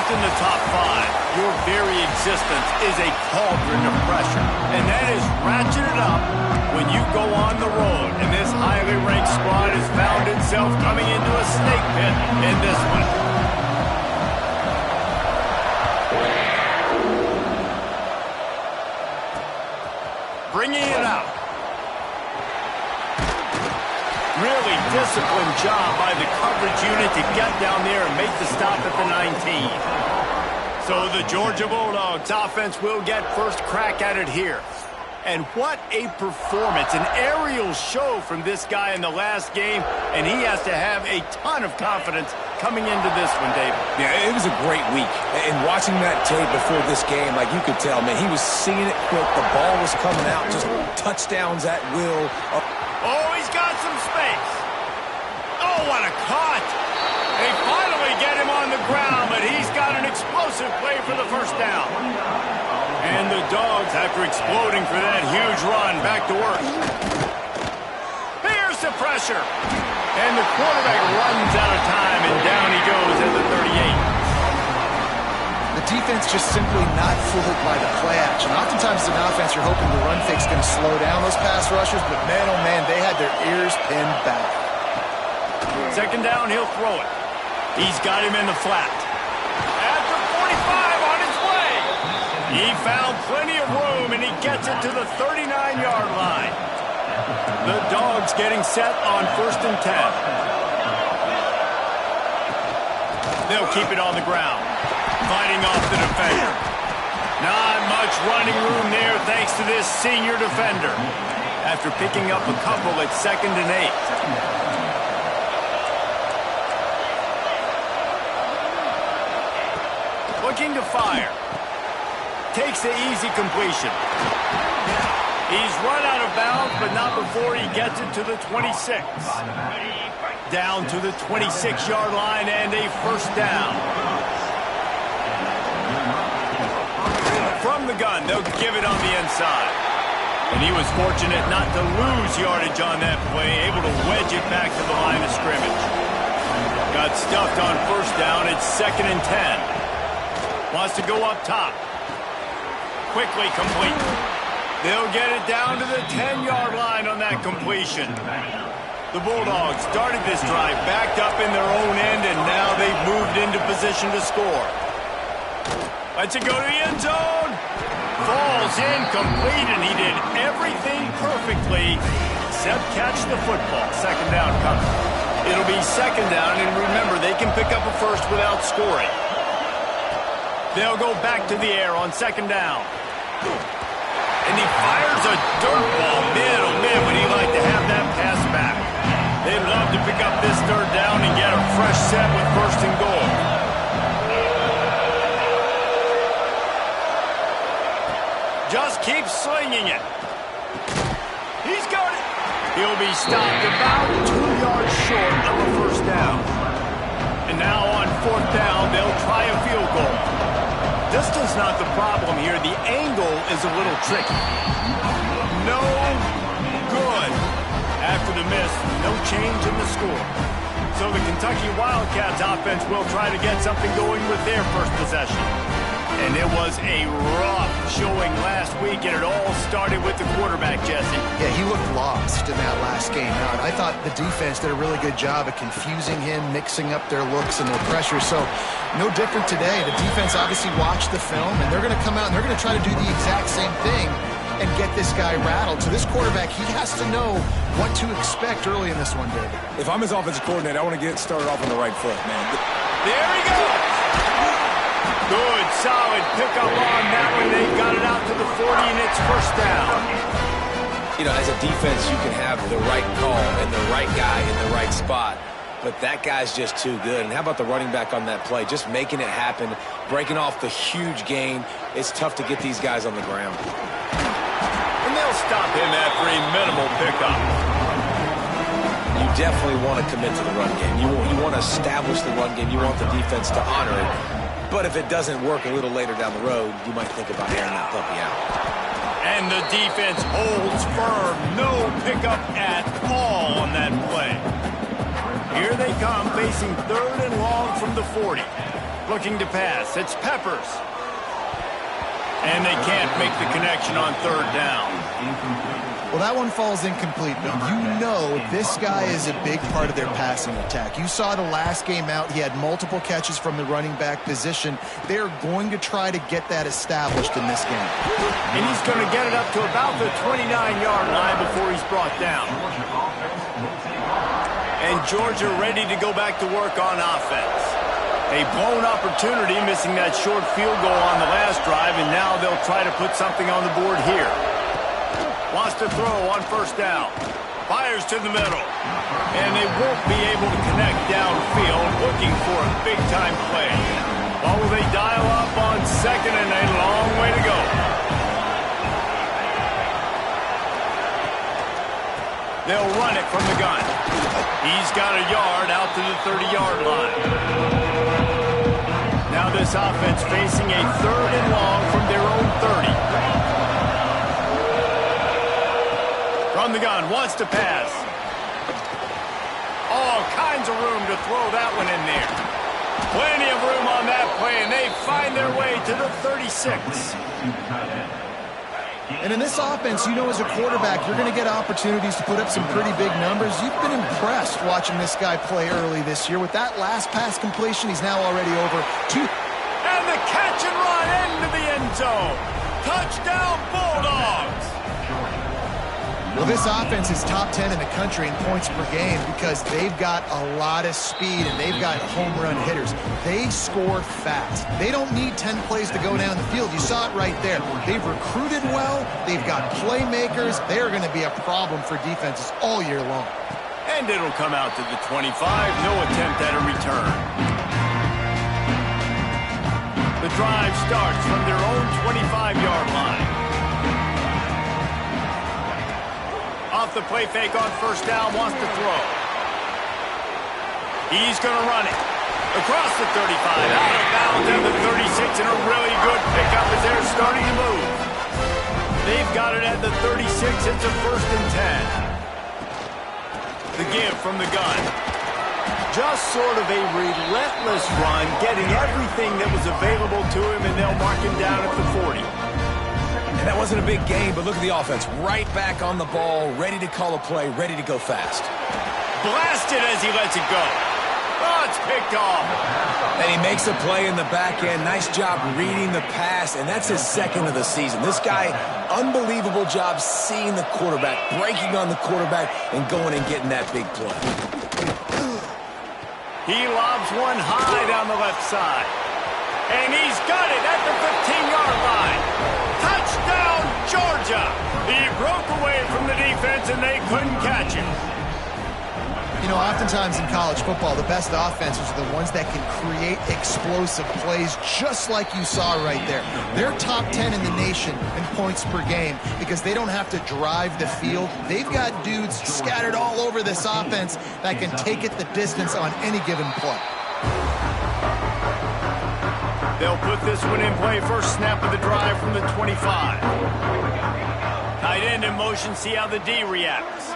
ranked in the top 5, your very existence is a cauldron of pressure. And that is ratcheted up when you go on the road. And this highly ranked squad has found itself coming into a snake pit in this one. Bringing it out. Really disciplined job by the coverage unit to get down there and make the stop at the 19. So the Georgia Bulldogs offense will get first crack at it here. And what a performance, an aerial show from this guy in the last game, and he has to have a ton of confidence coming into this one, David. Yeah, it was a great week. And watching that tape before this game, like you could tell, man, he was seeing it quick. The ball was coming out, just touchdowns at will. Oh, he's got some space. Oh, what a cut. They finally get him on the ground, but he's got an explosive play for the first down. And the Dogs, after exploding for that huge run, back to work. Here's the pressure. And the quarterback runs out of time, and down he goes at the 38. The defense just simply not fooled by the play action. Oftentimes, as an offense, you're hoping the run fake's going to slow down those pass rushers, but man, oh man, they had their ears pinned back. Second down, he'll throw it. He's got him in the flat. At the 45 on his way. He found plenty of room, and he gets it to the 39-yard line. The Dogs getting set on 1st and 10. They'll keep it on the ground. Fighting off the defender. Not much running room there thanks to this senior defender. After picking up a couple at 2nd and 8. Looking to fire. Takes the easy completion. He's run out of bounds, but not before he gets it to the 26. Down to the 26-yard line and a first down. From the gun, they'll give it on the inside. And he was fortunate not to lose yardage on that play, able to wedge it back to the line of scrimmage. Got stuffed on first down. It's 2nd and 10. Wants to go up top. Quickly complete. They'll get it down to the 10-yard line on that completion. The Bulldogs started this drive backed up in their own end, and now they've moved into position to score. Lets it go to the end zone. Falls incomplete, and he did everything perfectly except catch the football. Second down coming. It'll be second down, and remember, they can pick up a first without scoring. They'll go back to the air on second down. And he fires a dirt ball. Man, oh man, would he like to have that pass back. They'd love to pick up this third down and get a fresh set with 1st and goal. Just keep slinging it. He's got it. He'll be stopped about 2 yards short of a first down. And now on 4th down, they'll try a field goal. Distance not the problem here. The angle is a little tricky. No good. After the miss, no change in the score. So the Kentucky Wildcats offense will try to get something going with their first possession. And it was a rough showing last week, and it all started with the quarterback, Jesse. Yeah, he looked lost in that last game. Now, I thought the defense did a really good job of confusing him, mixing up their looks and their pressure. So, no different today. The defense obviously watched the film, and they're going to come out and they're going to try to do the exact same thing and get this guy rattled. So this quarterback, he has to know what to expect early in this one, David. If I'm his offensive coordinator, I want to get started off on the right foot, man. There he goes. Good, solid pickup on that one. They got it out to the 40, and it's first down. You know, as a defense, you can have the right call and the right guy in the right spot, but that guy's just too good. And how about the running back on that play? Just making it happen, breaking off the huge gain. It's tough to get these guys on the ground. And they'll stop him after a minimal pickup. You definitely want to commit to the run game. You want to establish the run game. You want the defense to honor it. But if it doesn't work a little later down the road, you might think about airing that puppy out. And the defense holds firm. No pickup at all on that play. Here they come, facing 3rd and long from the 40. Looking to pass. It's Peppers. And they can't make the connection on third down. Well, that one falls incomplete, but you know this guy is a big part of their passing attack. You saw the last game out. He had multiple catches from the running back position. They're going to try to get that established in this game. And he's going to get it up to about the 29-yard line before he's brought down. And Georgia ready to go back to work on offense. A blown opportunity, missing that short field goal on the last drive, and now they'll try to put something on the board here. Wants to throw on first down. Fires to the middle. And they won't be able to connect downfield, looking for a big-time play. Or will they dial up on second and a long way to go? They'll run it from the gun. He's got a yard out to the 30-yard line. Now this offense facing a third and long from their own 30. From the gun, wants to pass. All kinds of room to throw that one in there. Plenty of room on that play, and they find their way to the 36. And in this offense, you know, as a quarterback, you're going to get opportunities to put up some pretty big numbers. You've been impressed watching this guy play early this year. With that last pass completion, he's now already over 2. And the catch and run into the end zone. Touchdown, Bulldogs. Well, this offense is top 10 in the country in points per game because they've got a lot of speed and they've got home run hitters. They score fast. They don't need 10 plays to go down the field. You saw it right there. They've recruited well. They've got playmakers. They're going to be a problem for defenses all year long. And it'll come out to the 25. No attempt at a return. The drive starts from their own 25-yard line. Off the play fake on first down, wants to throw. He's going to run it. Across the 35, out of bounds at the 36, and a really good pickup as they're starting to move. They've got it at the 36. It's a 1st and 10. The give from the gun. Just sort of a relentless run, getting everything that was available to him, and they'll mark him down at the 40. And that wasn't a big game, but look at the offense. Right back on the ball, ready to call a play, ready to go fast. Blasted as he lets it go. Oh, it's picked off. And he makes a play in the back end. Nice job reading the pass, and that's his second of the season. This guy, unbelievable job seeing the quarterback, breaking on the quarterback, and going and getting that big play. He lobs one high down the left side. And he's got it at the 15-yard line. Touchdown, Georgia! He broke away from the defense, and they couldn't catch him. You know, oftentimes in college football, the best offenses are the ones that can create explosive plays, just like you saw right there. They're top 10 in the nation in points per game because they don't have to drive the field. They've got dudes scattered all over this offense that can take it the distance on any given play. They'll put this one in play. First snap of the drive from the 25. Tight end in motion. See how the D reacts.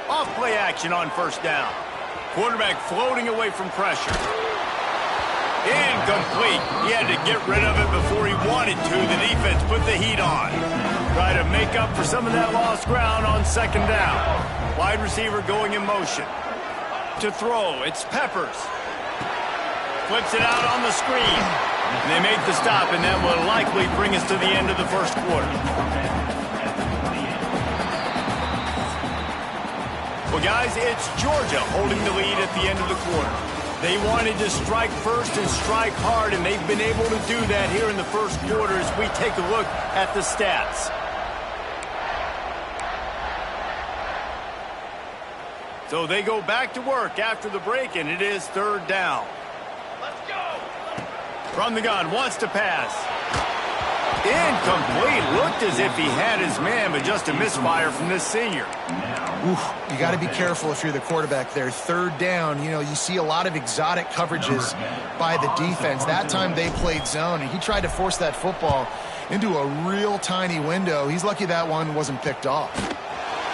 Off play action on first down. Quarterback floating away from pressure. Incomplete. He had to get rid of it before he wanted to. The defense put the heat on. Try to make up for some of that lost ground on second down. Wide receiver going in motion. To throw, it's Peppers. Flips it out on the screen. And they make the stop, and that will likely bring us to the end of the first quarter. Well, guys, it's Georgia holding the lead at the end of the quarter. They wanted to strike first and strike hard, and they've been able to do that here in the first quarter as we take a look at the stats. So they go back to work after the break, and it is third down. From the gun, wants to pass. Incomplete. Looked as if he had his man, but just a misfire from this senior. Oof, you got to be careful if you're the quarterback there. Third down, you know, you see a lot of exotic coverages by the defense. That time they played zone, and he tried to force that football into a real tiny window. He's lucky that one wasn't picked off.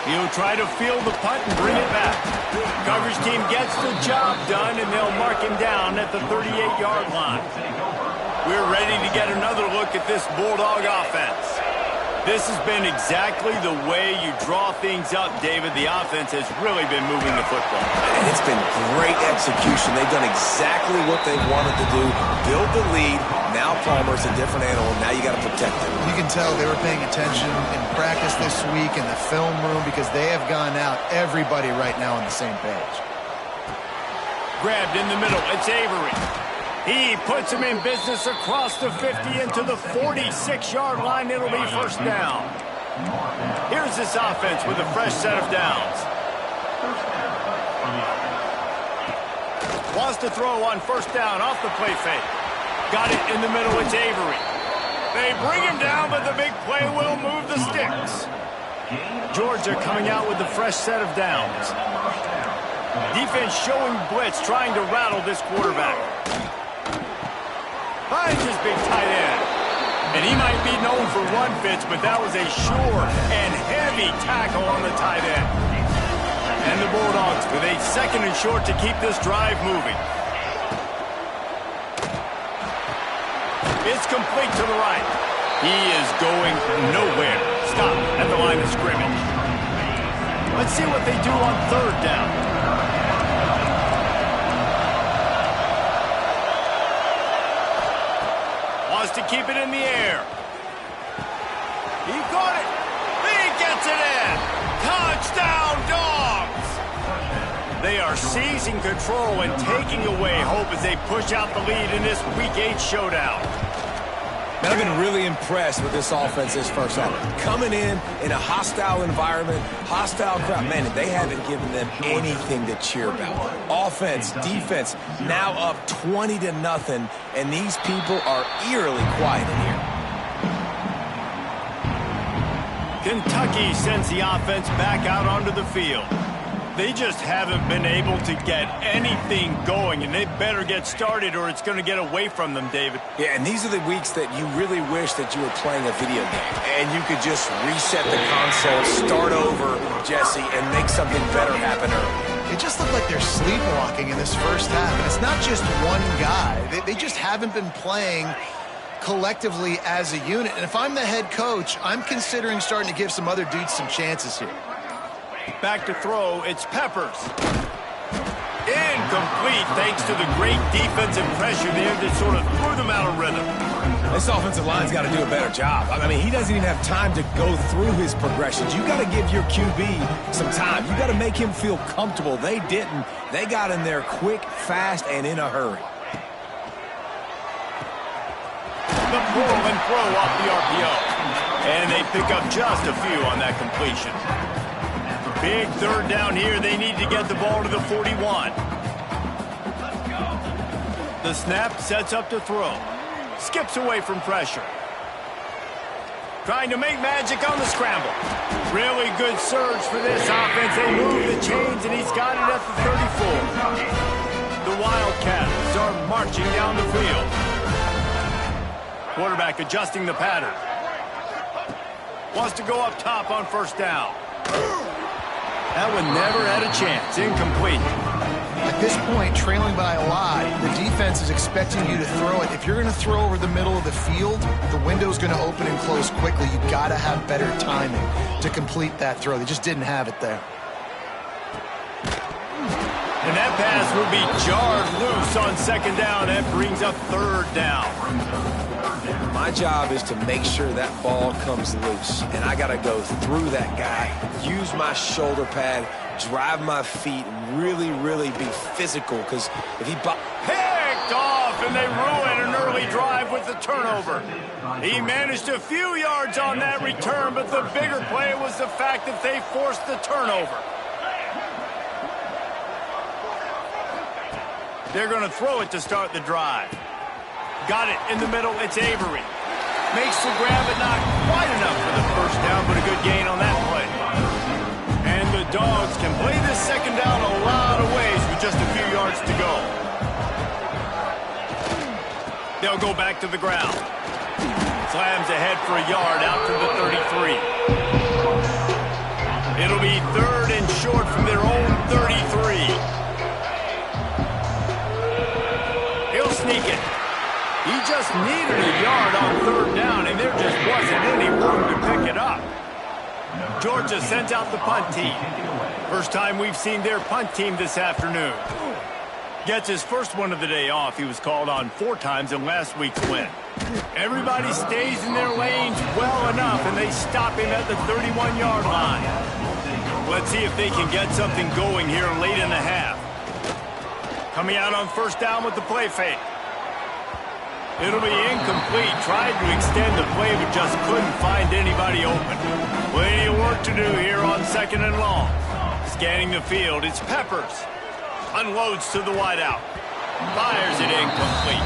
He'll try to field the punt and bring it back. Coverage team gets the job done, and they'll mark him down at the 38-yard line. We're ready to get another look at this Bulldog offense. This has been exactly the way you draw things up, David. The offense has really been moving the football. And it's been great execution. They've done exactly what they wanted to do. Build the lead. Now Palmer's a different animal. Now you got to protect him. You can tell they were paying attention in practice this week in the film room because they have gone out, everybody right now on the same page. Grabbed in the middle. It's Avery. He puts him in business across the 50 into the 46-yard line. It'll be first down. Here's this offense with a fresh set of downs. Wants to throw on first down off the play fake. Got it in the middle. It's Avery. They bring him down, but the big play will move the sticks. Georgia coming out with a fresh set of downs. Defense showing blitz, trying to rattle this quarterback. Finds his big tight end. And he might be known for run fits, but that was a sure and heavy tackle on the tight end. And the Bulldogs with a second and short to keep this drive moving. It's complete to the right. He is going nowhere. Stop at the line of scrimmage. Let's see what they do on third down. To keep it in the air. He caught it. He gets it in. Touchdown, Dogs! They are seizing control and taking away hope as they push out the lead in this Week 8 showdown. Man, I've been really impressed with this offense this first half. Coming in a hostile environment, hostile crowd. Man, they haven't given them anything to cheer about. Offense, defense, now up 20-0, and these people are eerily quiet in here. Kentucky sends the offense back out onto the field. They just haven't been able to get anything going, and they better get started or it's going to get away from them, David. Yeah, and these are the weeks that you really wish that you were playing a video game, and you could just reset the console, start over, Jesse, and make something better happen early. It just looked like they're sleepwalking in this first half, and it's not just one guy. They just haven't been playing collectively as a unit, and if I'm the head coach, I'm considering starting to give some other dudes some chances here. Back to throw, it's Peppers. Incomplete thanks to the great defensive pressure there that sort of threw them out of rhythm. This offensive line's got to do a better job. I mean, he doesn't even have time to go through his progressions. You got to give your QB some time. You got to make him feel comfortable. They didn't. They got in there quick, fast, and in a hurry. The pull and throw off the RPO. And they pick up just a few on that completion. Big third down here. They need to get the ball to the 41. The snap sets up to throw. Skips away from pressure. Trying to make magic on the scramble. Really good surge for this offense. They move the chains, and he's got it at the 34. The Wildcats are marching down the field. Quarterback adjusting the pattern. Wants to go up top on first down. That one never had a chance. Incomplete. At this point, trailing by a lot, the defense is expecting you to throw it. If you're going to throw over the middle of the field, the window's going to open and close quickly. You've got to have better timing to complete that throw. They just didn't have it there. And that pass will be jarred loose on second down. That brings up third down. My job is to make sure that ball comes loose, and I got to go through that guy, use my shoulder pad, drive my feet, and really, really be physical, because if he... Picked off, and they ruin an early drive with the turnover. He managed a few yards on that return, but the bigger play was the fact that they forced the turnover. They're going to throw it to start the drive. Got it in the middle. It's Avery. Makes the grab, but not quite enough for the first down, but a good gain on that play. And the Dogs can play this second down a lot of ways with just a few yards to go. They'll go back to the ground. Slams ahead for a yard out to the 33. It'll be 3rd and short from their own 33. He'll sneak it. He just needed a yard on 3rd down, and there just wasn't any room to pick it up. Georgia sends out the punt team. First time we've seen their punt team this afternoon. Gets his first one of the day off. He was called on 4 times in last week's win. Everybody stays in their lanes well enough, and they stop him at the 31-yard line. Let's see if they can get something going here late in the half. Coming out on 1st down with the play fake. It'll be incomplete. Tried to extend the play, but just couldn't find anybody open. Plenty of work to do here on 2nd and long. Scanning the field, it's Peppers. Unloads to the wideout. Fires it incomplete.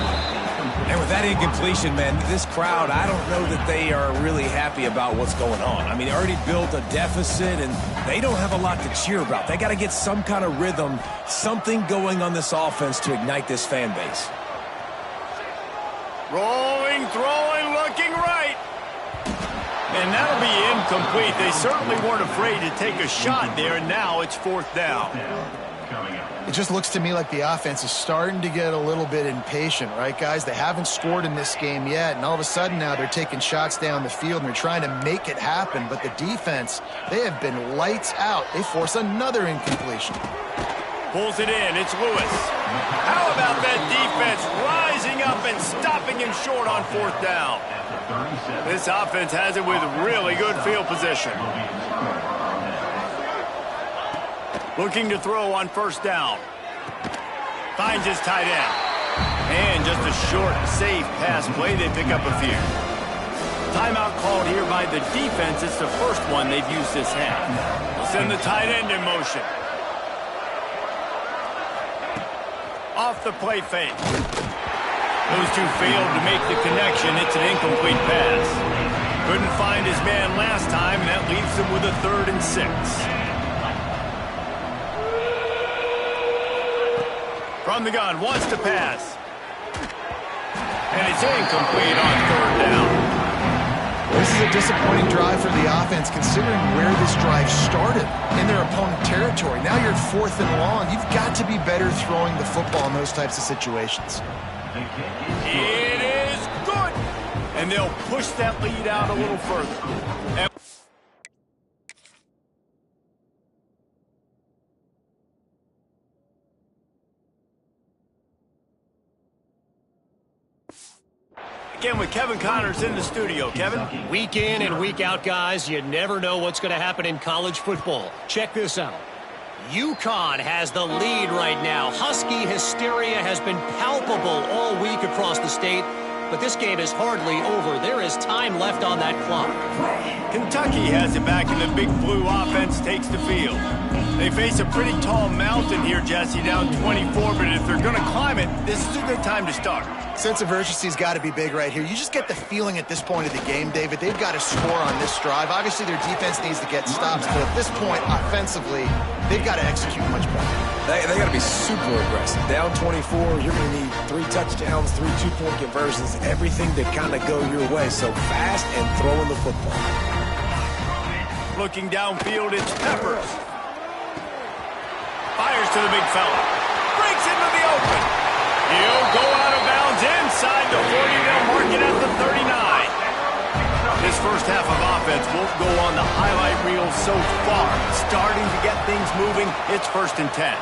And with that incompletion, man, this crowd, I don't know that they are really happy about what's going on. I mean, they already built a deficit, and they don't have a lot to cheer about. They got to get some kind of rhythm, something going on this offense to ignite this fan base. Rolling, throwing, looking right. And that'll be incomplete. They certainly weren't afraid to take a shot there, and now it's 4th down. It just looks to me like the offense is starting to get a little bit impatient, right, guys? They haven't scored in this game yet, and all of a sudden now they're taking shots down the field, and they're trying to make it happen. But the defense, they have been lights out. They force another incompletion. Pulls it in. It's Lewis. How about that defense rising up and stopping him short on 4th down? This offense has it with really good field position. Looking to throw on 1st down. Finds his tight end. And just a short, safe pass play. They pick up a few. Timeout called here by the defense. It's the first one they've used this half. They'll send the tight end in motion. Off the play fake. Those two failed to make the connection. It's an incomplete pass. Couldn't find his man last time, and that leaves him with a 3rd and 6. From the gun, wants to pass. And it's incomplete on 3rd down. This is a disappointing drive for the offense, considering where this drive started in their opponent territory. Now you're at 4th and long. You've got to be better throwing the football in those types of situations. It is good. And they'll push that lead out a little further. Again with Kevin Connors in the studio. Kevin? Week in and week out, guys, you never know what's going to happen in college football. Check this out. UConn has the lead right now. Husky hysteria has been palpable all week across the state, but this game is hardly over. There is time left on that clock. Kentucky has it back, and the Big Blue offense takes the field. They face a pretty tall mountain here, Jesse, down 24, but if they're going to climb it, this is a good time to start. Sense of urgency's got to be big right here. You just get the feeling at this point of the game, David, they've got to score on this drive. Obviously, their defense needs to get stops, but at this point, offensively, they've got to execute much better. They got to be super aggressive. Down 24, you're going to need 3 touchdowns, 3 two-point conversions, everything to kind of go your way. So fast and throwing the football. Looking downfield, it's Peppers. Fires to the big fella. Breaks into the open. He'll go out of bounds inside the 40. They'll mark it at the 39. This first half of offense won't go on the highlight reel so far. Starting to get things moving. It's 1st and 10.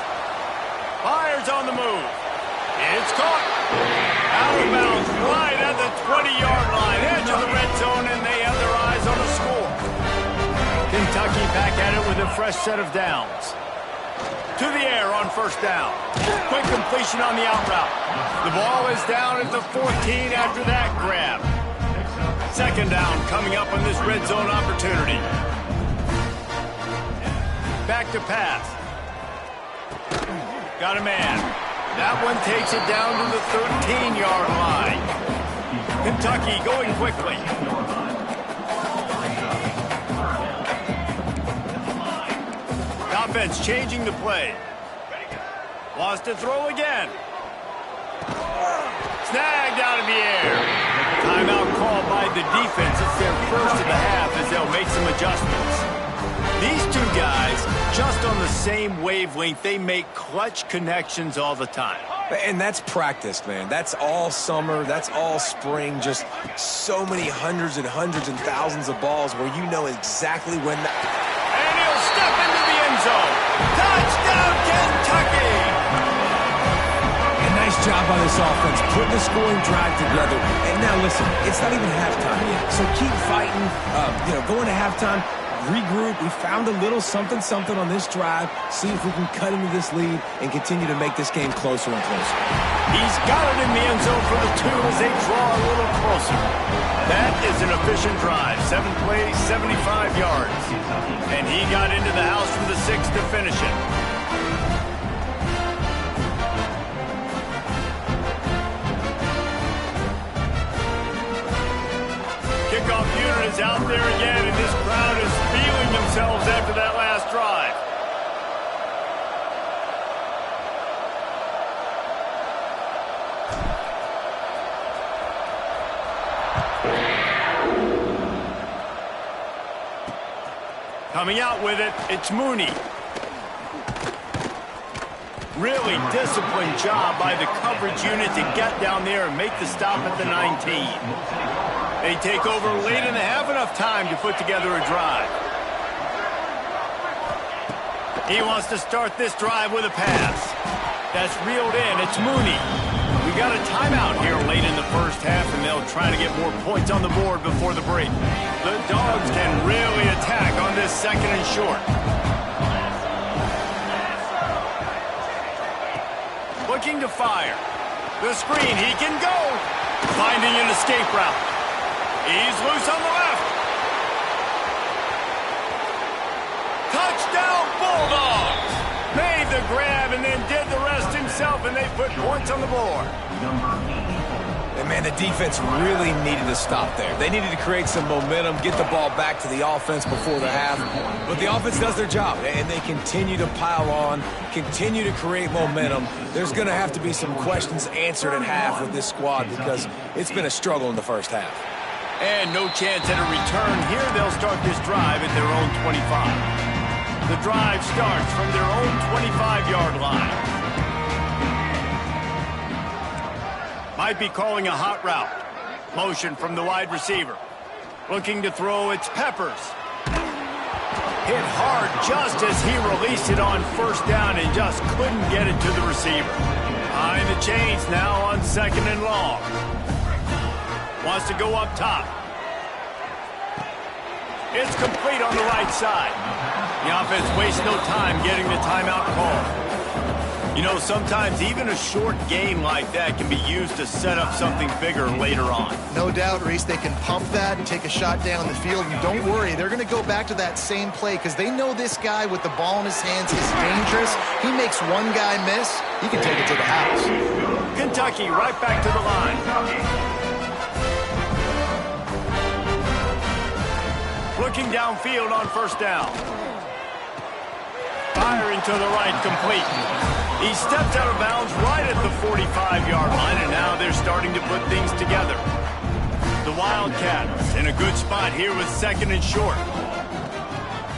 Fires on the move. It's caught. Out of bounds right at the 20-yard line. Edge of the red zone, and they have their eyes on a score. Kentucky back at it with a fresh set of downs. To the air on 1st down. Quick completion on the out route. The ball is down at the 14 after that grab. 2nd down coming up on this red zone opportunity. Back to pass. Got a man. That one takes it down to the 13-yard line. Kentucky going quickly. Offense changing the play. Wants to throw again. Snagged out of the air. Timeout called by the defense. It's their first of the half as they'll make some adjustments. These two guys, just on the same wavelength, they make clutch connections all the time. And that's practice, man. That's all summer. That's all spring. Just so many hundreds and thousands of balls where you know exactly when that... And he'll step into the end zone. Touchdown, Kentucky! And nice job by this offense, putting the scoring drive together. And now, listen, it's not even halftime yet. So keep fighting, going to halftime. Regroup. We found a little something on this drive. See if we can cut into this lead and continue to make this game closer and closer. He's got it in the end zone for the 2 as they draw a little closer. That is an efficient drive. 7 plays, 75 yards. And he got into the house from the 6 to finish it. Kickoff unit is out there again, and this crowd is feeling themselves after that last drive. Coming out with it, it's Mooney. Really disciplined job by the coverage unit to get down there and make the stop at the 19. They take over late in the half, enough time to put together a drive. He wants to start this drive with a pass. That's reeled in. It's Mooney. We got a timeout here late in the first half, and they'll try to get more points on the board before the break. The Dogs can really attack on this 2nd and short. Looking to fire. The screen, he can go. Finding an escape route. He's loose on the left. Touchdown, Bulldogs! Made the grab and then did the rest himself, and they put points on the board. And, man, the defense really needed to stop there. They needed to create some momentum, get the ball back to the offense before the half. But the offense does their job, and they continue to pile on, continue to create momentum. There's going to have to be some questions answered at half with this squad because it's been a struggle in the first half. And no chance at a return here. They'll start this drive at their own 25. The drive starts from their own 25-yard line. Might be calling a hot route. Motion from the wide receiver. Looking to throw, it's Peppers. Hit hard just as he released it on first down and just couldn't get it to the receiver. Behind the chains now on 2nd and long. Wants to go up top. It's complete on the right side. The offense wastes no time getting the timeout call. You know, sometimes even a short game like that can be used to set up something bigger later on. No doubt, Reese, they can pump that and take a shot down the field. And don't worry, they're going to go back to that same play because they know this guy with the ball in his hands is dangerous. He makes one guy miss, he can take it to the house. Kentucky right back to the line. Looking downfield on first down. Firing to the right, complete. He stepped out of bounds right at the 45-yard line, and now they're starting to put things together. The Wildcats in a good spot here with 2nd and short.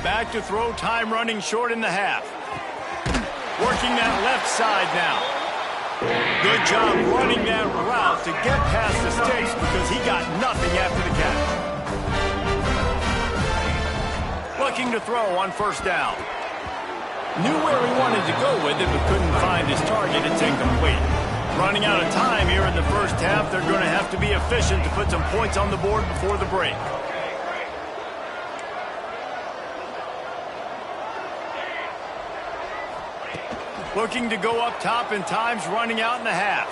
Back to throw, time running short in the half. Working that left side now. Good job running that route to get past the sticks because he got nothing after the catch. Looking to throw on first down. Knew where he wanted to go with it, but couldn't find his target. It's incomplete. Running out of time here in the first half. They're going to have to be efficient to put some points on the board before the break. Looking to go up top, and time's running out in the half.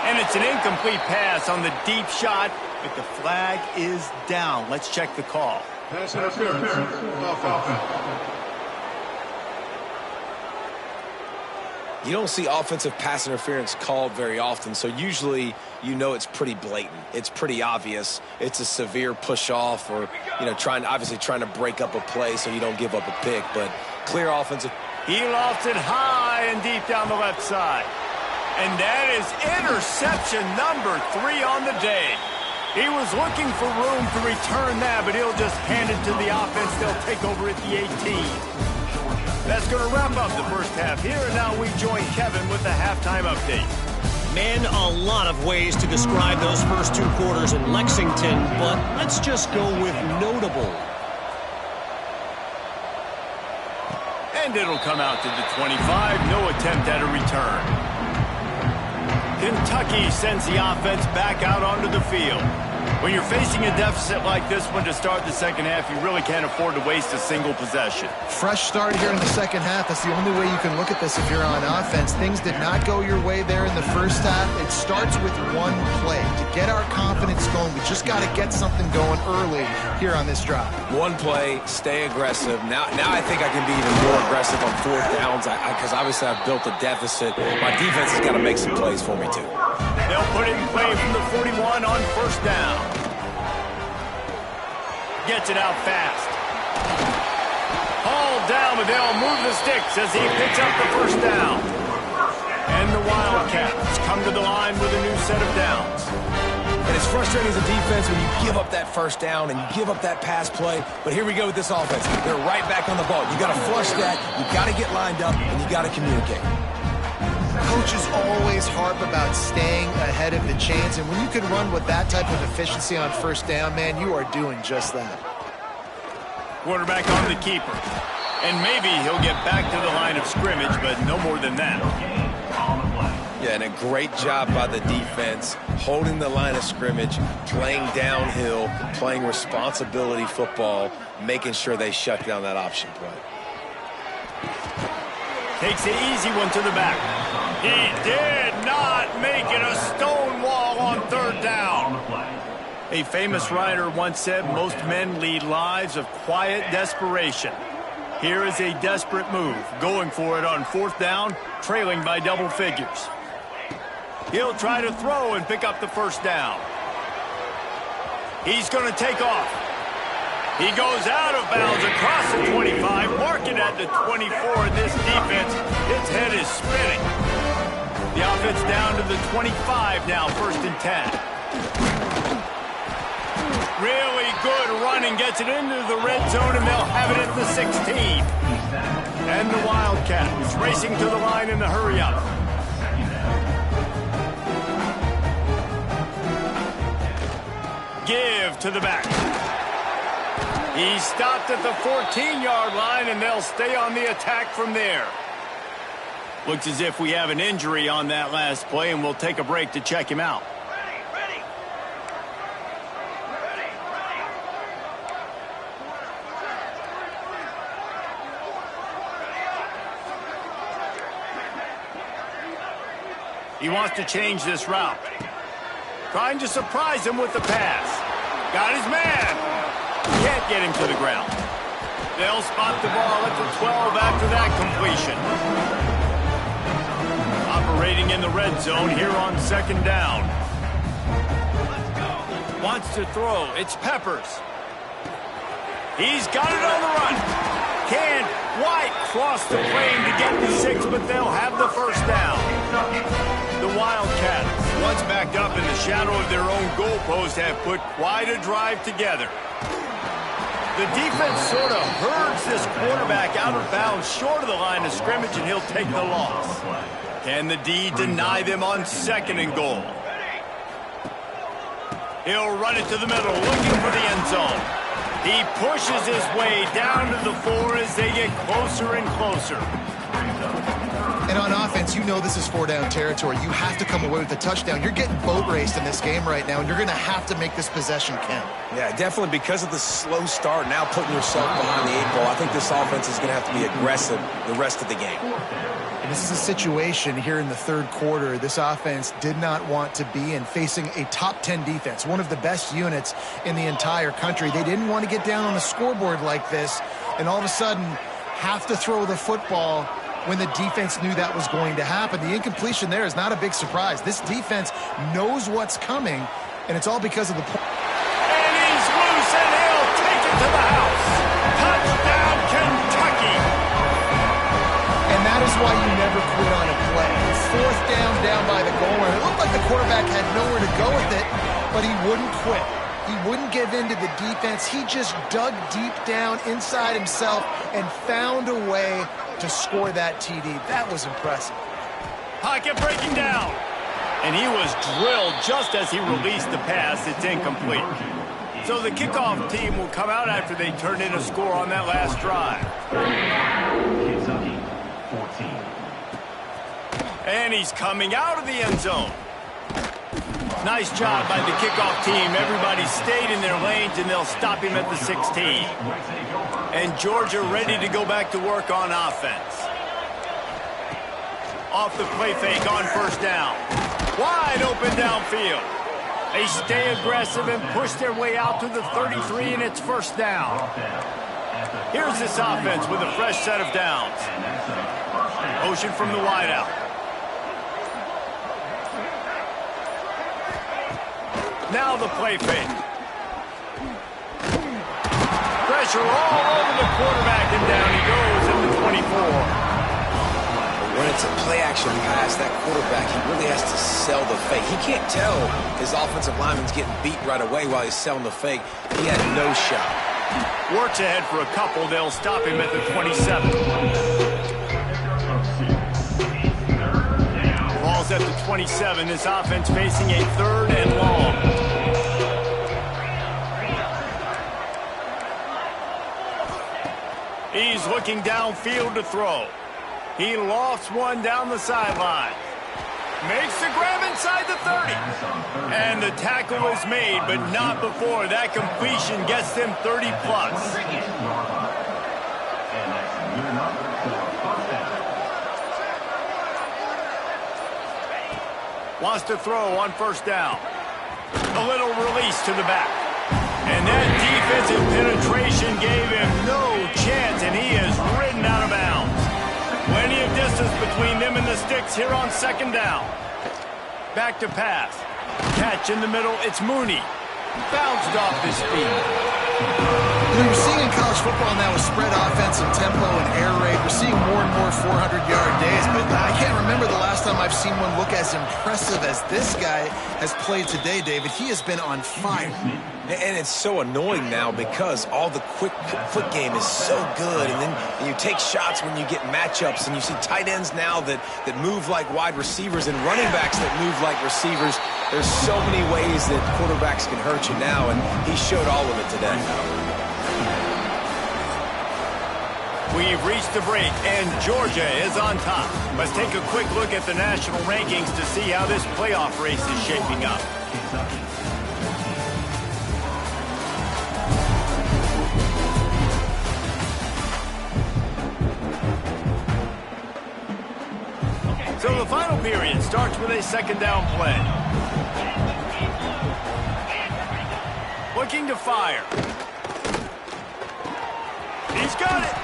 And it's an incomplete pass on the deep shot, but the flag is down. Let's check the call. Pass interference. You don't see offensive pass interference called very often, so usually you know it's pretty blatant. It's pretty obvious. It's a severe push-off or, obviously trying to break up a play so you don't give up a pick, but clear offensive. He lofts it high and deep down the left side. And that is interception number 3 on the day. He was looking for room to return that, but he'll just hand it to the offense. They'll take over at the 18. That's going to wrap up the first half here, and now we join Kevin with the halftime update. Man, a lot of ways to describe those first 2 quarters in Lexington, but let's just go with notable. And it'll come out to the 25. No attempt at a return. Kentucky sends the offense back out onto the field. When you're facing a deficit like this one to start the second half, you really can't afford to waste a single possession. Fresh start here in the second half. That's the only way you can look at this if you're on offense. Things did not go your way there in the first half. It starts with one play. To get our confidence going, we just got to get something going early here on this drive. One play, stay aggressive. Now I think I can be even more aggressive on 4th downs because obviously I've built a deficit. My defense has got to make some plays for me too. They'll put it in play from the 41 on 1st down. Gets it out fast. Hauled down, but they'll move the sticks as he picks up the 1st down. And the Wildcats come to the line with a new set of downs. And it's frustrating as a defense when you give up that 1st down and you give up that pass play. But here we go with this offense. They're right back on the ball. You got to flush that. You got to get lined up, and you got to communicate. Coaches always harp about staying ahead of the chains, and when you can run with that type of efficiency on 1st down, man, you are doing just that. Quarterback on the keeper. And maybe he'll get back to the line of scrimmage, but no more than that. Yeah, and a great job by the defense, holding the line of scrimmage, playing downhill, playing responsibility football, making sure they shut down that option play. Takes the easy one to the back. He did not make it a stone wall on 3rd down. A famous writer once said, most men lead lives of quiet desperation. Here is a desperate move, going for it on 4th down, trailing by double figures. He'll try to throw and pick up the 1st down. He's going to take off. He goes out of bounds across the 25, marking at the 24. This defense, its head is spinning. The offense down to the 25 now, 1st and 10. Really good running, gets it into the red zone, and they'll have it at the 16. And the Wildcats racing to the line in the hurry-up. Give to the back. He stopped at the 14-yard line, and they'll stay on the attack from there. Looks as if we have an injury on that last play, and we'll take a break to check him out. He wants to change this route. Trying to surprise him with the pass. Got his man. Can't get him to the ground. They'll spot the ball at the 12 after that completion. Operating in the red zone here on 2nd down. Wants to throw. It's Peppers. He's got it on the run. Can't quite cross the plane to get the 6, but they'll have the 1st down. The Wildcats, once backed up in the shadow of their own goalpost, have put quite a drive together. The defense sort of herds this quarterback out of bounds short of the line of scrimmage, and he'll take the loss. Can the D deny them on 2nd and goal? He'll run it to the middle, looking for the end zone. He pushes his way down to the 4 as they get closer and closer. And on offense, you know this is 4-down territory. You have to come away with a touchdown. You're getting boat raced in this game right now, and you're going to have to make this possession count. Yeah, definitely because of the slow start, now putting yourself behind the 8 ball. I think this offense is going to have to be aggressive the rest of the game. And this is a situation here in the 3rd quarter this offense did not want to be in, facing a top 10 defense, one of the best units in the entire country. They didn't want to get down on the scoreboard like this and all of a sudden have to throw the football when the defense knew that was going to happen. The incompletion there is not a big surprise. This defense knows what's coming, and it's all because of the point. And he's loose, and he'll take it to the house. Touchdown, Kentucky. And that is why you never quit on a play. 4th down by the goal line. It looked like the quarterback had nowhere to go with it, but he wouldn't quit. He wouldn't give in to the defense. He just dug deep down inside himself and found a way to score that TD. That was impressive. Pocket breaking down. And he was drilled just as he released the pass. It's incomplete. So the kickoff team will come out after they turn in a score on that last drive. Kentucky, 14. And he's coming out of the end zone. Nice job by the kickoff team. Everybody stayed in their lanes, and they'll stop him at the 16. And Georgia ready to go back to work on offense. Off the play fake on first down. Wide open downfield. They stay aggressive and push their way out to the 33, and it's first down. Here's this offense with a fresh set of downs. Motion from the wideout. Now the play fake. Pressure all over the quarterback, and down he goes at the 24. When it's a play-action pass, that quarterback, he really has to sell the fake. He can't tell his offensive lineman's getting beat right away while he's selling the fake. He had no shot. Works ahead for a couple. They'll stop him at the 27. Ball's at the 27. This offense facing a third and long. He's looking downfield to throw. He lofts one down the sideline. Makes the grab inside the 30. And the tackle is made, but not before. That completion gets them 30 plus. Wants to throw on first down. A little release to the back. And that defensive penetration gave him no chance, and he is ridden out of bounds. Plenty of distance between them and the sticks here on second down. Back to pass. Catch in the middle. It's Mooney. Bounced off his feet. You're seeing in college football now with spread offense and tempo and air raid. We're seeing more and more 400-yard days, but I can't remember the last time I've seen one look as impressive as this guy has played today, David. He has been on fire. And it's so annoying now because all the quick game is so good, and then you take shots when you get matchups, and you see tight ends now that move like wide receivers and running backs that move like receivers. There's so many ways that quarterbacks can hurt you now, and he showed all of it today. We've reached the break, and Georgia is on top. Let's take a quick look at the national rankings to see how this playoff race is shaping up. So the final period starts with a second down play. Looking to fire. He's got it.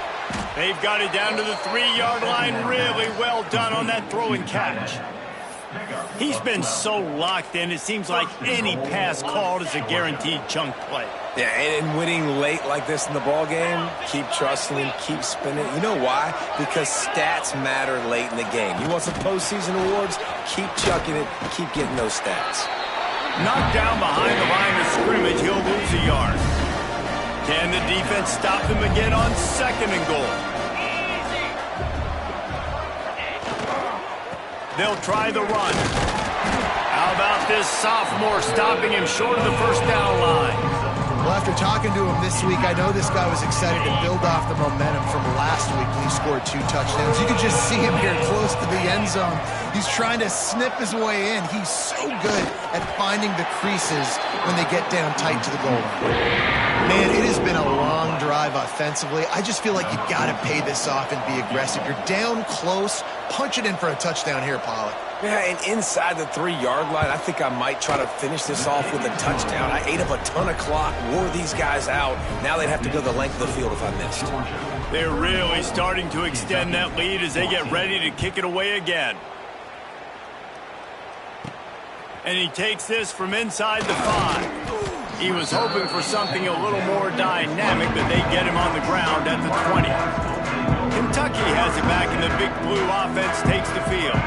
They've got it down to the 3-yard line. Really well done on that throw and catch. He's been so locked in, it seems like any pass called is a guaranteed chunk play. Yeah, and winning late like this in the ball game, keep trusting him, keep spinning. You know why? Because stats matter late in the game. You want some postseason awards? Keep chucking it, keep getting those stats. Knocked down behind the line of scrimmage, he'll lose a yard. Can the defense stop them again on second and goal? They'll try the run. How about this sophomore stopping him short of the first down line? Well, after talking to him this week, I know this guy was excited to build off the momentum from last week when he scored 2 touchdowns. You can just see him here close to the end zone. He's trying to snip his way in. He's so good at finding the creases when they get down tight to the goal line. Man, it has been a long drive offensively. I just feel like you got to pay this off and be aggressive. You're down close. Punch it in for a touchdown here, Pollack. Yeah, and inside the 3-yard line, I think I might try to finish this off with a touchdown. I ate up a ton of clock, wore these guys out. Now they'd have to go the length of the field if I missed. They're really starting to extend that lead as they get ready to kick it away again. And he takes this from inside the 5. He was hoping for something a little more dynamic, but they get him on the ground at the 20. Kentucky has it back, and the Big Blue offense takes the field.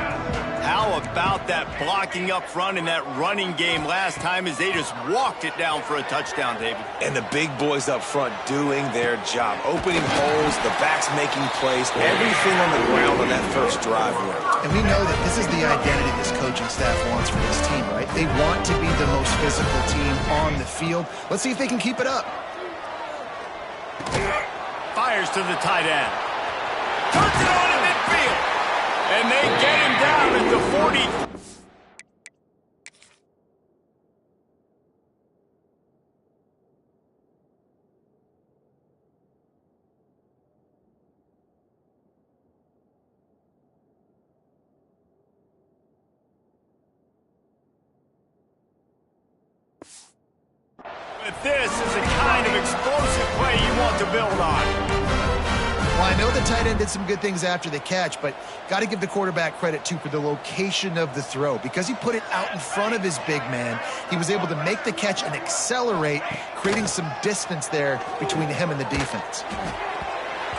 How about that blocking up front and that running game last time as they just walked it down for a touchdown, David? And the big boys up front doing their job. Opening holes, the backs making plays, everything on the ground on that first drive worked. And we know that this is the identity this coaching staff wants for this team, right? They want to be the most physical team on the field. Let's see if they can keep it up. Fires to the tight end. Turns it on in midfield. And they get him down at the 40. But this is the kind of explosive play you want to build on. Well, I know the tight end did some good things after the catch, but got to give the quarterback credit, too, for the location of the throw. Because he put it out in front of his big man, he was able to make the catch and accelerate, creating some distance there between him and the defense.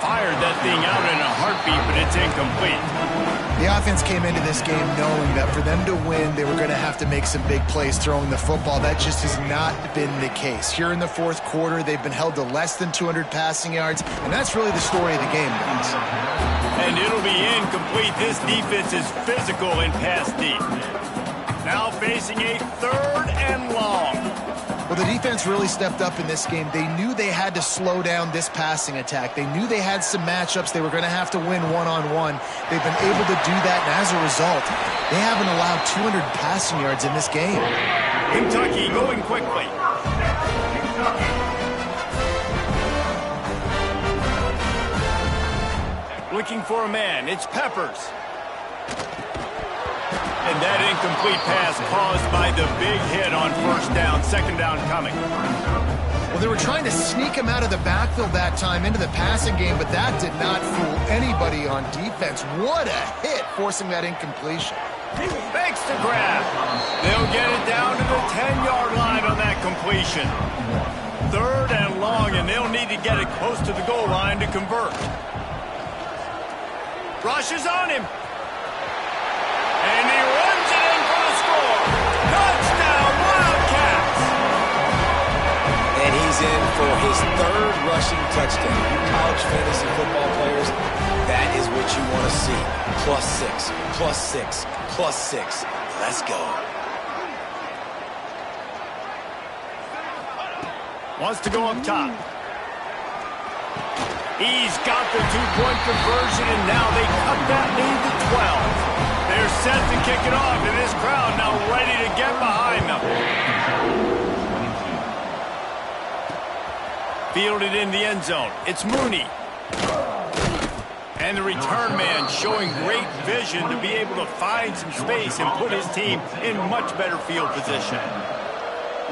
Fired that thing out in a heartbeat, but it's incomplete. The offense came into this game knowing that for them to win, they were going to have to make some big plays throwing the football. That just has not been the case. Here in the fourth quarter, they've been held to less than 200 passing yards, and that's really the story of the game, guys. And it'll be incomplete. This defense is physical and pass deep. Now facing a 3rd and long. Well, the defense really stepped up in this game. They knew they had to slow down this passing attack. They knew they had some matchups they were going to have to win one-on-one. They've been able to do that, and as a result, they haven't allowed 200 passing yards in this game. Kentucky going quickly. Looking for a man. It's Peppers. And that incomplete pass caused by the big hit on 1st down, 2nd down coming. Well, they were trying to sneak him out of the backfield that time into the passing game, but that did not fool anybody on defense. What a hit, forcing that incompletion. Makes the grab. They'll get it down to the 10-yard line on that completion. 3rd and long, and they'll need to get it close to the goal line to convert. Rushes on him. And he runs it in for the score. Touchdown, Wildcats! And he's in for his 3rd rushing touchdown. You college fantasy football players, that is what you want to see. +6, +6, +6. Let's go. Wants to go up top. He's got the 2-point conversion, and now they cut that lead to 12. They're set to kick it off, and this crowd now ready to get behind them. Fielded in the end zone. It's Mooney. And the return man showing great vision to be able to find some space and put his team in much better field position.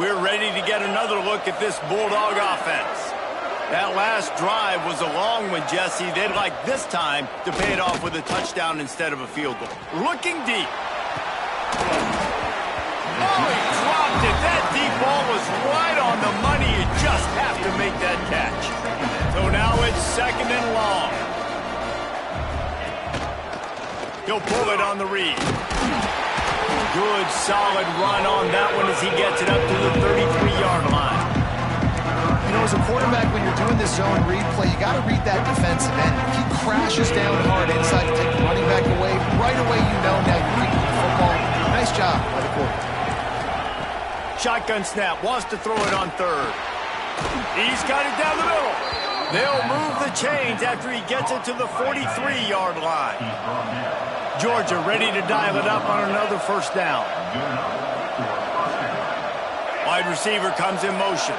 We're ready to get another look at this Bulldog offense. That last drive was a long one, Jesse. They'd like this time to pay it off with a touchdown instead of a field goal. Looking deep. Oh, he dropped it. That deep ball was right on the money. You just have to make that catch. So now it's 2nd and long. He'll pull it on the read. Good, solid run on that one as he gets it up to the 33-yard line. You know, as a quarterback, when you're doing this zone read play, you got to read that defensive end. If he crashes down hard inside to take the running back away, right away you know now you're reading the football. Nice job by the quarterback. Shotgun snap, wants to throw it on 3rd. He's got it down the middle. They'll move the chains after he gets it to the 43-yard line. Georgia ready to dial it up on another 1st down. Wide receiver comes in motion.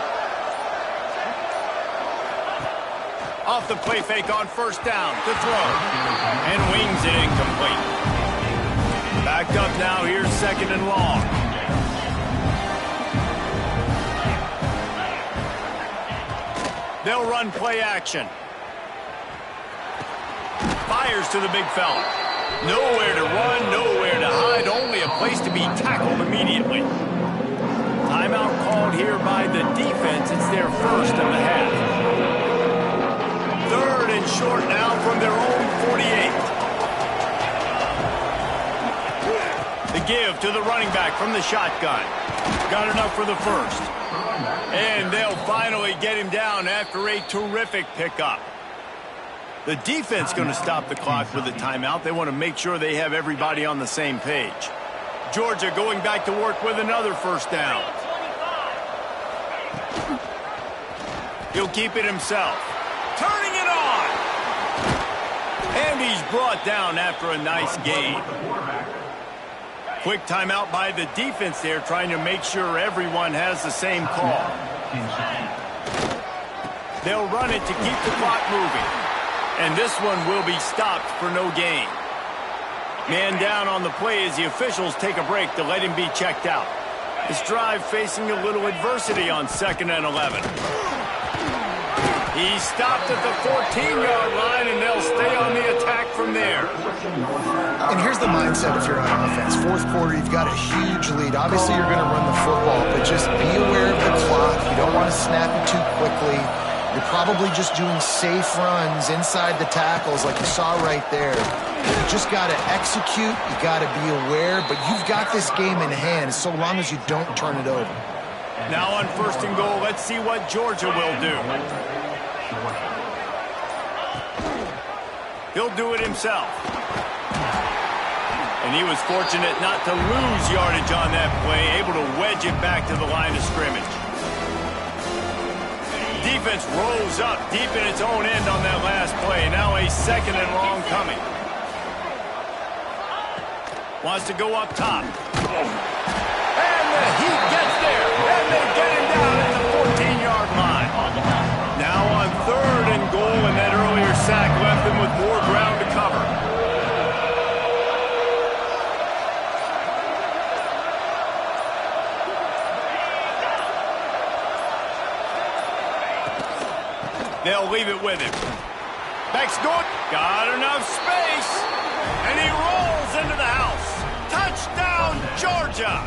Off the play fake on 1st down to throw. And wings it incomplete. Backed up now, here's 2nd and long. They'll run play action. Fires to the big fella. Nowhere to run, nowhere to hide, only a place to be tackled immediately. Timeout called here by the defense. It's their first of the half. 3rd and short now from their own 48. The give to the running back from the shotgun. Got enough for the first. And they'll finally get him down after a terrific pickup. The defense going to stop the clock with a timeout. They want to make sure they have everybody on the same page. Georgia going back to work with another first down. He'll keep it himself. Turning it on. And he's brought down after a nice gain. Quick timeout by the defense there, trying to make sure everyone has the same call. They'll run it to keep the clock moving. And this one will be stopped for no gain. Man down on the play as the officials take a break to let him be checked out. This drive facing a little adversity on 2nd and 11. He stopped at the 14-yard line, and they'll stay on the attack from there. And here's the mindset if you're on offense. Fourth quarter, you've got a huge lead. Obviously, you're going to run the football, but just be aware of the clock. You don't want to snap it too quickly. You're probably just doing safe runs inside the tackles like you saw right there. You just got to execute. You got to be aware, but you've got this game in hand so long as you don't turn it over. Now on 1st and goal, let's see what Georgia will do. He'll do it himself. And he was fortunate not to lose yardage on that play, able to wedge it back to the line of scrimmage. Defense rose up deep in its own end on that last play. Now a 2nd and long coming. Wants to go up top. And the heat gets there. And they get him down at the 14-yard line. Now on 3rd and goal, and that earlier sack left them with more ground to cover. They'll leave it with him. Back's good. Got enough space. And he rolls into the house. Touchdown, Georgia.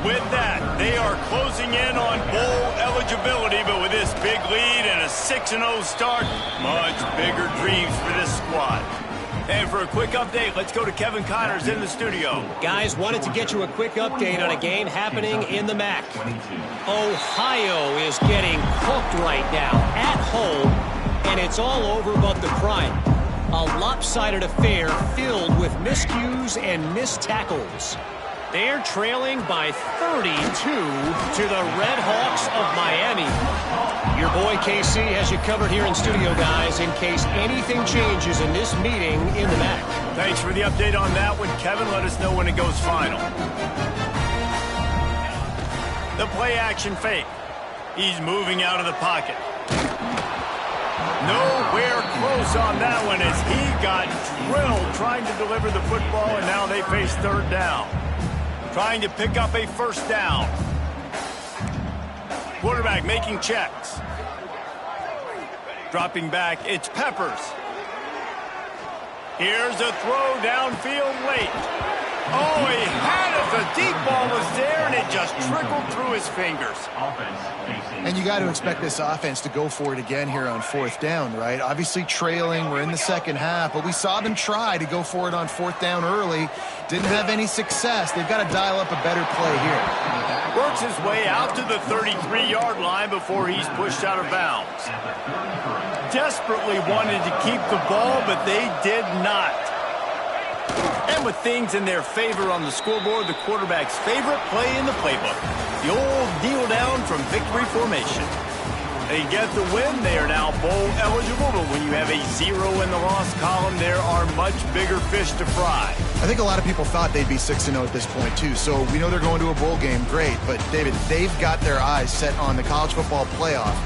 With that, they are closing in on bowl eligibility, but with this big lead and a 6-0 start, much bigger dreams for this squad. And for a quick update, let's go to Kevin Connors in the studio. Guys, wanted to get you a quick update on a game happening in the MAC. Ohio is getting cooked right now at home, and it's all over but the crying. A lopsided affair filled with miscues and missed tackles. They're trailing by 32 to the Red Hawks of Miami. Your boy KC has you covered here in studio, guys, in case anything changes in this meeting in the MAC. Thanks for the update on that one, Kevin. Let us know when it goes final. The play action fake. He's moving out of the pocket. Nowhere close on that one as he got drilled trying to deliver the football, and now they face 3rd down. Trying to pick up a first down. Quarterback making checks. Dropping back, it's Peppers. Here's a throw downfield late. Oh, he had it. The deep ball was there, and it just trickled through his fingers. And you got to expect this offense to go for it again here on 4th down, right? Obviously trailing, we're in the second half, but we saw them try to go for it on 4th down early. Didn't have any success. They've got to dial up a better play here. Works his way out to the 33-yard line before he's pushed out of bounds. Desperately wanted to keep the ball, but they did not. And with things in their favor on the scoreboard, the quarterback's favorite play in the playbook. The old kneel down from victory formation. They get the win. They are now bowl eligible, but when you have a 0 in the loss column, there are much bigger fish to fry. I think a lot of people thought they'd be 6-0 at this point, too. So we know they're going to a bowl game. Great. But, David, they've got their eyes set on the college football playoff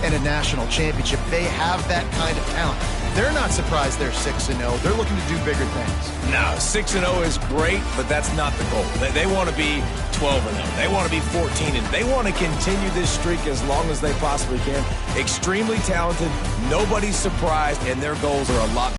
and a national championship. They have that kind of talent. They're not surprised they're 6-0. They're looking to do bigger things. No, 6-0 is great, but that's not the goal. They want to be 12-0. They want to be 14-0. They want to continue this streak as long as they possibly can. Extremely talented. Nobody's surprised, and their goals are a lot